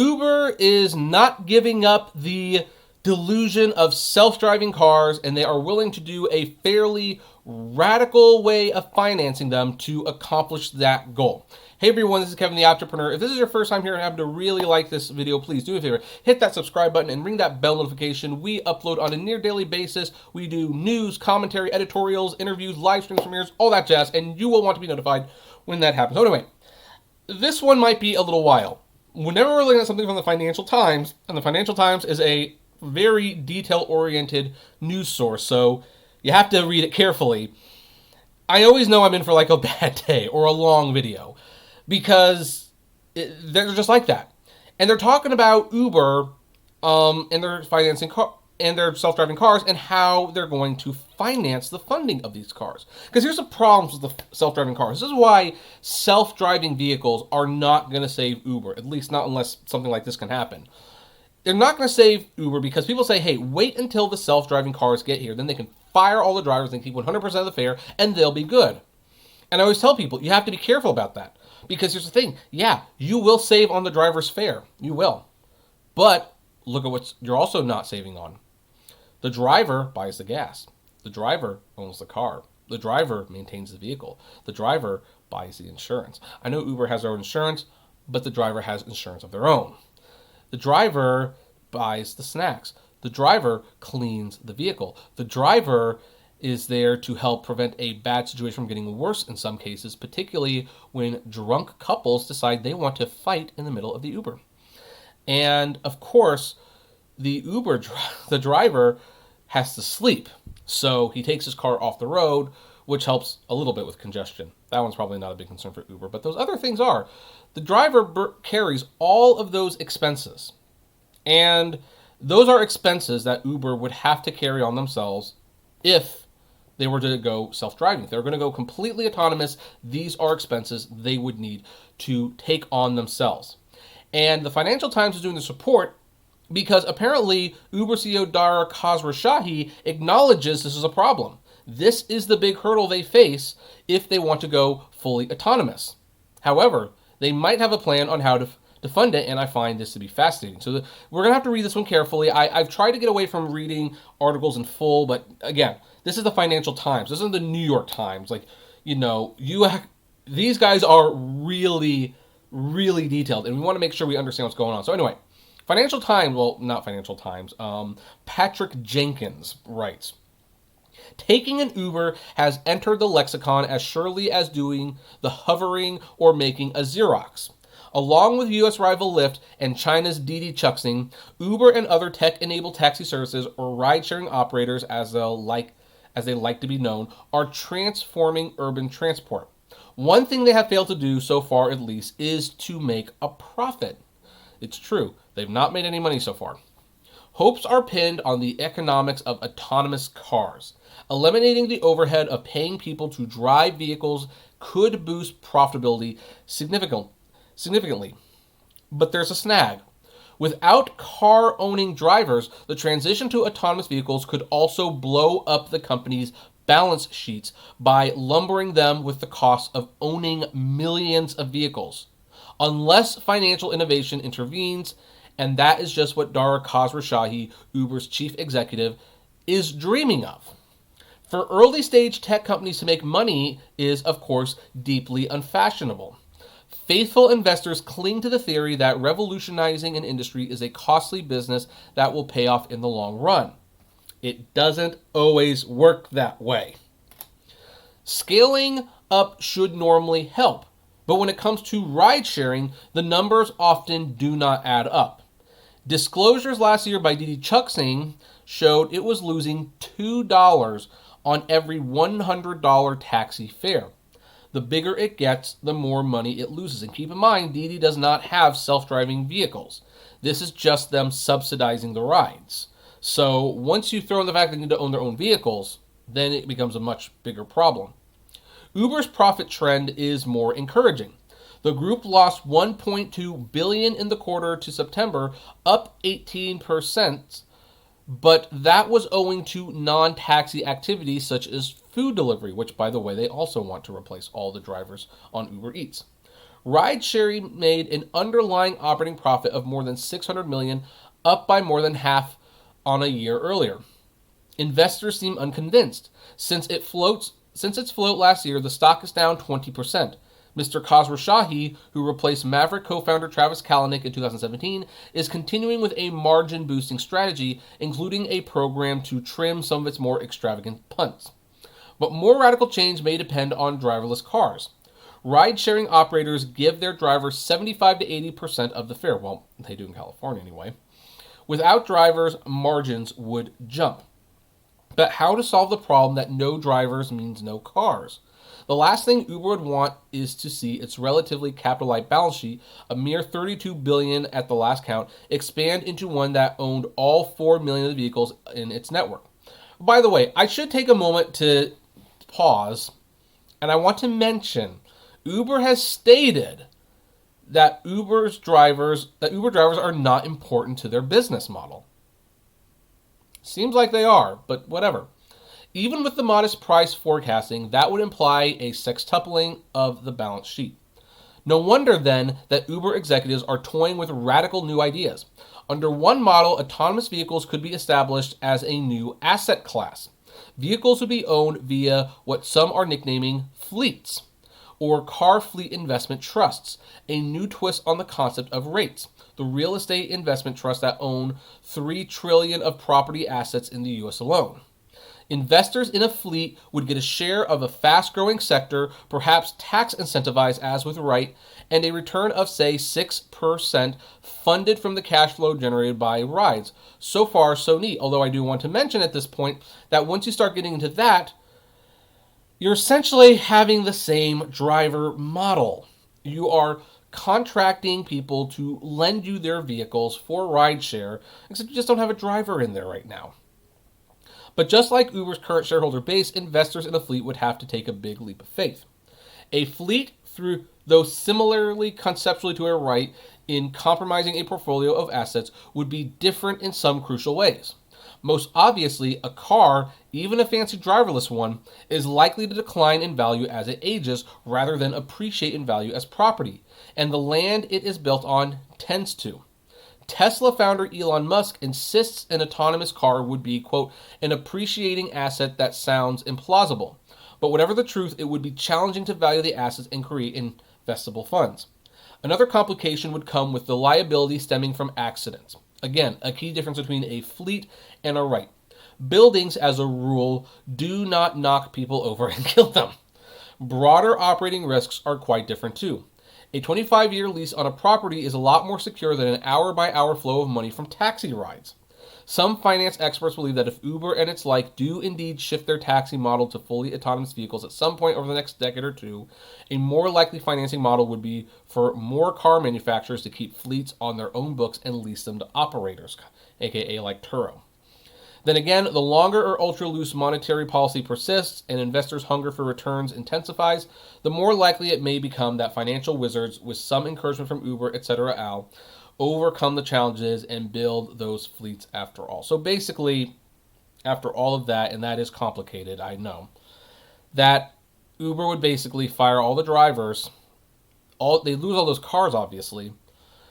Uber is not giving up the delusion of self-driving cars, and they are willing to do a fairly radical way of financing them to accomplish that goal. Hey everyone, this is Kevin the Apptrepreneur. If this is your first time here and happen to really like this video, please do me a favor. Hit that subscribe button and ring that bell notification. We upload on a near daily basis. We do news, commentary, editorials, interviews, live streams, premieres, all that jazz, and you will want to be notified when that happens. So anyway, this one might be a little while. Whenever we're looking at something from the Financial Times, and the Financial Times is a very detail-oriented news source, so you have to read it carefully. I always know I'm in for like a bad day or a long video because they're just like that. And they're talking about Uber and their financing and their self-driving cars and how they're going to finance the funding of these cars. Because here's the problems with the self-driving cars. This is why self-driving vehicles are not going to save Uber, at least not unless something like this can happen. They're not going to save Uber because people say, hey, wait until the self-driving cars get here. Then they can fire all the drivers and keep 100% of the fare, and they'll be good. And I always tell people, you have to be careful about that. Because here's the thing. Yeah, you will save on the driver's fare. You will. But look at what you're also not saving on. The driver buys the gas. The driver owns the car. The driver maintains the vehicle. The driver buys the insurance. I know Uber has their own insurance, but the driver has insurance of their own. The driver buys the snacks. The driver cleans the vehicle. The driver is there to help prevent a bad situation from getting worse in some cases, particularly when drunk couples decide they want to fight in the middle of the Uber. And of course, the driver has to sleep. So he takes his car off the road, which helps a little bit with congestion. That one's probably not a big concern for Uber, but those other things are. The driver carries all of those expenses. And those are expenses that Uber would have to carry on themselves if they were to go self-driving. If they were going to go completely autonomous, these are expenses they would need to take on themselves. And the Financial Times is doing this report because apparently Uber CEO Dara Khosrowshahi acknowledges this is a problem. This is the big hurdle they face if they want to go fully autonomous. However, they might have a plan on how to fund it, and I find this to be fascinating. So we're going to have to read this one carefully. I've tried to get away from reading articles in full, but again, this is the Financial Times. This isn't the New York Times. Like, you know, these guys are really, really detailed, and we want to make sure we understand what's going on. So anyway, Financial Times, well, not Financial Times, Patrick Jenkins writes, taking an Uber has entered the lexicon as surely as doing the hovering or making a Xerox. Along with U.S. rival Lyft and China's Didi Chuxing, Uber and other tech-enabled taxi services or ride-sharing operators, as they like to be known, are transforming urban transport. One thing they have failed to do, so far at least, is to make a profit. It's true, they've not made any money so far. Hopes are pinned on the economics of autonomous cars. Eliminating the overhead of paying people to drive vehicles could boost profitability significantly. But there's a snag. Without car-owning drivers, the transition to autonomous vehicles could also blow up the company's balance sheets by lumbering them with the cost of owning millions of vehicles. Unless financial innovation intervenes, and that is just what Dara Khosrowshahi, Uber's chief executive, is dreaming of. For early-stage tech companies to make money is, of course, deeply unfashionable. Faithful investors cling to the theory that revolutionizing an industry is a costly business that will pay off in the long run. It doesn't always work that way. Scaling up should normally help, but when it comes to ride-sharing, the numbers often do not add up. Disclosures last year by Didi Chuxing showed it was losing $2 on every $100 taxi fare. The bigger it gets, the more money it loses. And keep in mind, Didi does not have self-driving vehicles. This is just them subsidizing the rides. So once you throw in the fact that they need to own their own vehicles, then it becomes a much bigger problem. Uber's profit trend is more encouraging. The group lost $1.2 billion in the quarter to September, up 18%, but that was owing to non-taxi activities such as food delivery, which, by the way, they also want to replace all the drivers on Uber Eats. Ride-sharing made an underlying operating profit of more than $600 million, up by more than half on a year earlier. Investors seem unconvinced. Since its float last year, the stock is down 20%. Mr. Khosrowshahi, who replaced Maverick co-founder Travis Kalanick in 2017, is continuing with a margin-boosting strategy, including a program to trim some of its more extravagant punts. But more radical change may depend on driverless cars. Ride-sharing operators give their drivers 75 to 80% of the fare. Well, they do in California anyway. Without drivers, margins would jump. But how to solve the problem that no drivers means no cars? The last thing Uber would want is to see its relatively capital-light balance sheet, a mere $32 billion at the last count, expand into one that owned all 4 million of the vehicles in its network. By the way, I should take a moment to pause, and I want to mention Uber has stated that Uber drivers are not important to their business model. Seems like they are, but whatever. Even with the modest price forecasting, that would imply a sextupling of the balance sheet. No wonder, then, that Uber executives are toying with radical new ideas. Under one model, autonomous vehicles could be established as a new asset class. Vehicles would be owned via what some are nicknaming fleets, or car fleet investment trusts, a new twist on the concept of rates. The real estate investment trusts that own $3 trillion of property assets in the U.S. alone. Investors in a fleet would get a share of a fast-growing sector, perhaps tax incentivized as with Wright, and a return of, say, 6% funded from the cash flow generated by rides. So far, so neat. Although I do want to mention at this point that once you start getting into that, you're essentially having the same driver model. You are contracting people to lend you their vehicles for rideshare, except you just don't have a driver in there right now. But just like Uber's current shareholder base, investors in a fleet would have to take a big leap of faith. A fleet, though similarly conceptually to a right in compromising a portfolio of assets, would be different in some crucial ways. Most obviously, a car, even a fancy driverless one, is likely to decline in value as it ages rather than appreciate in value as property, and the land it is built on tends to. Tesla founder Elon Musk insists an autonomous car would be, quote, an appreciating asset that sounds implausible. But whatever the truth, it would be challenging to value the assets and create investable funds. Another complication would come with the liability stemming from accidents. Again, a key difference between a fleet and a right. Buildings, as a rule, do not knock people over and kill them. Broader operating risks are quite different too. A 25-year lease on a property is a lot more secure than an hour-by-hour flow of money from taxi rides. Some finance experts believe that if Uber and its like do indeed shift their taxi model to fully autonomous vehicles at some point over the next decade or two, a more likely financing model would be for more car manufacturers to keep fleets on their own books and lease them to operators, aka like Turo. Then again, the longer or ultra-loose monetary policy persists and investors' hunger for returns intensifies, the more likely it may become that financial wizards, with some encouragement from Uber, etc., overcome the challenges and build those fleets after all. So basically, after all of that, and that is complicated, I know, that Uber would basically fire all the drivers, they lose all those cars, obviously,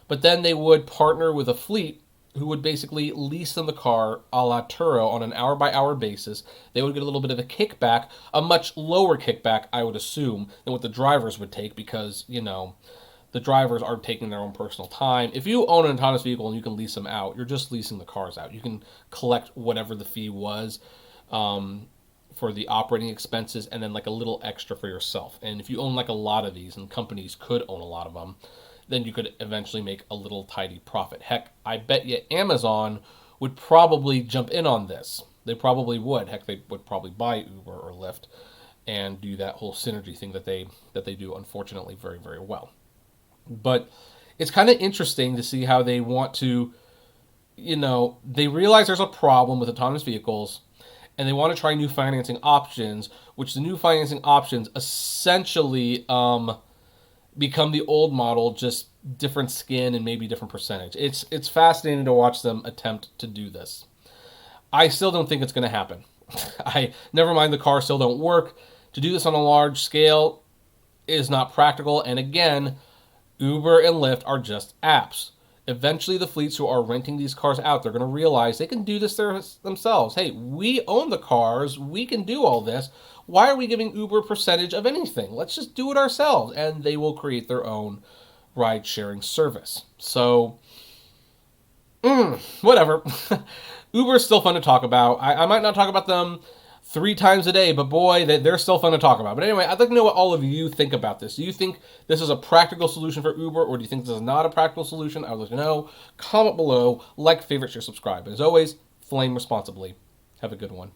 but then they would partner with a fleet who would basically lease them the car a la Turo on an hour-by-hour basis. They would get a little bit of a kickback, a much lower kickback, I would assume, than what the drivers would take because, the drivers are taking their own personal time. If you own an autonomous vehicle and you can lease them out, you're just leasing the cars out. You can collect whatever the fee was for the operating expenses and then like a little extra for yourself. And if you own like a lot of these, and companies could own a lot of them, then you could eventually make a little tidy profit. Heck, I bet you Amazon would probably jump in on this. They probably would. Heck, they would probably buy Uber or Lyft and do that whole synergy thing that they do, unfortunately, very, very well. But it's kind of interesting to see how they want to, they realize there's a problem with autonomous vehicles and they want to try new financing options, which the new financing options essentially become the old model, just different skin and maybe different percentage. It's fascinating to watch them attempt to do this. I still don't think it's going to happen. Never mind the cars still don't work. To do this on a large scale is not practical. And again, Uber and Lyft are just apps. Eventually, the fleets who are renting these cars out, they're going to realize they can do this themselves. Hey, we own the cars. We can do all this. Why are we giving Uber a percentage of anything? Let's just do it ourselves. And they will create their own ride-sharing service. So, whatever. Uber is still fun to talk about. I might not talk about them 3 times a day, but boy, they're still fun to talk about. But anyway, I'd like to know what all of you think about this. Do you think this is a practical solution for Uber, or do you think this is not a practical solution? I would like to know. Comment below, like, favorite, share, subscribe. And as always, flame responsibly. Have a good one.